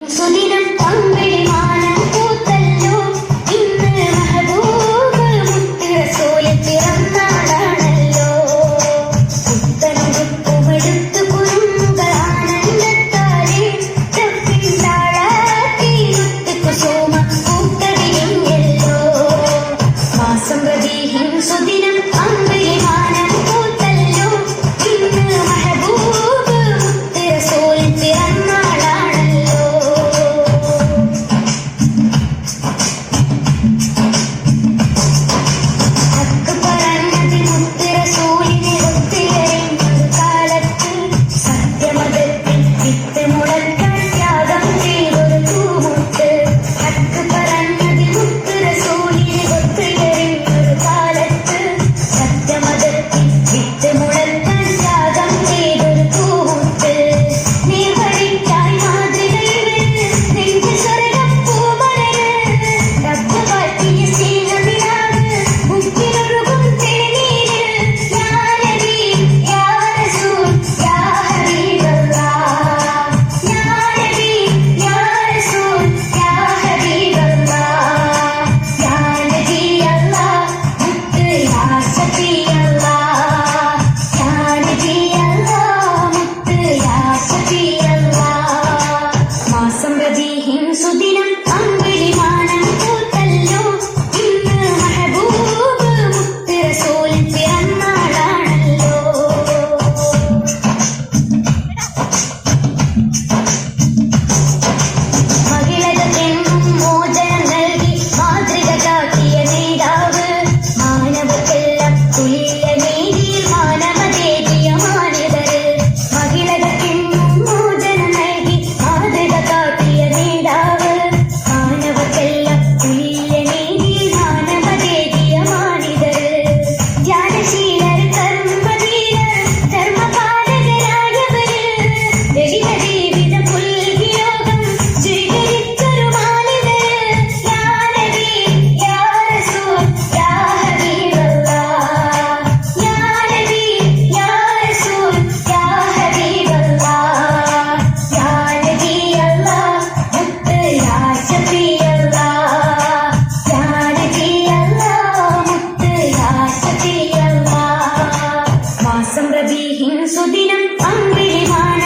സുദിനം പങ്കിളി മാനം പൂത്തല്ലോ ഇന്ന് മെഹബൂബ് മുത്ത് റസൂൽ പിറന്നാളാണല്ലോ പുത്തനുടുപ്പുമെടുത്തു കുരുന്നുകൾ ആനന്ദത്താലെ റബ്ബിൻ താളാട്ടി മുത്ത് കുസുമ പൂത്തടിയുമല്ലോ മാസം പ്രതീഹിൻ സുദിനം പങ്കിളി മാനം പൂത്തല്ലോ ഇന്ന് മെഹബൂബ് മുത്ത് റസൂൽ പിറന്നാളാണല്ലോ ഹക്ക് പറഞ്ഞത് മുത്ത് റസൂലിനെ ഒത്തുയരുന്നൊരു കാലത്ത് സത്യമതത്തിൽ വിത്ത് മുളക്കാൻ ത്യാഗം ചെയ്തൊരു തൂമുത്ത് ഹക്ക് പറഞ്ഞത് മുത്ത് റസൂലിനെ ഒത്തുയരുന്നൊരു കാലത്ത് സത്യമതത്തിൽ വിത്ത് മുളക്കാൻ ത്യാഗം ചെയ്തൊരു തൂമുത്ത് നീർവഴിക്കായി മാതൃകയിൽ നെഞ്ചു സ്വർഗം പൂമലര് റബ്ബ് കാട്ടിയ സ്നേഹനിലാവ് മുക്കിലൊഴുകും തേനീര് യാ നബി യാ റസൂൽ യാ ഹബീബല്ലാഹ് യാ നബി യാ റസൂൽ യാ ഹബീബല്ലാഹ് യാ നബി അല്ലാഹ് മുത്ത് യാ സഫിയല്ലാഹ് യാ നബി അല്ലാഹ് മുത്ത് യാ സഫിയല്ലാഹ് മാസം പ്രതീഹിൻ സുദിനം അമ്പിളി മാനം പൂത്തല്ലോ ഇന്ന് മെഹബൂബ് മുത്ത് റസൂൽ പിറന്നാളാണല്ലോ മഹിളകൾക്കെന്നും മോചനം നൽകി മാതൃക കാട്ടിയ നേതാവ് മാനവർക്കെല്ലാം തുല്യ നീതിയിൽ മാനവതേകിയ മാന്യതര് മഹിളകൾക്കെന്നും മോചനം നൽകി മാതൃക കാട്ടിയ നേതാവ് മാനവർക്കെല്ലാം തുല്യ നീതിയിൽ മാനവതേകിയ മാന്യതര് ധ്യാനശീലർ കർമ്മധീരർ ധർമ്മപാലകരായവര് ലളിത ജീവിതം പുൽകി ലോകം സ്വീകരിച്ചൊരു മാന്യതര് യാ നബി യാ റസൂൽ യാ ഹബീബല്ലാഹ് യാ നബി യാ റസൂൽ യാ ഹബീബല്ലാഹ് യാ നബി അല്ലാഹ് മുത്ത് യാ സഫിയല്ലാഹ് യാ നബി അല്ലാഹ് മുത്ത് യാ സഫിയല്ലാഹ് മാസം റബീഹിൻ സുദിനം അമ്പിളി മാനം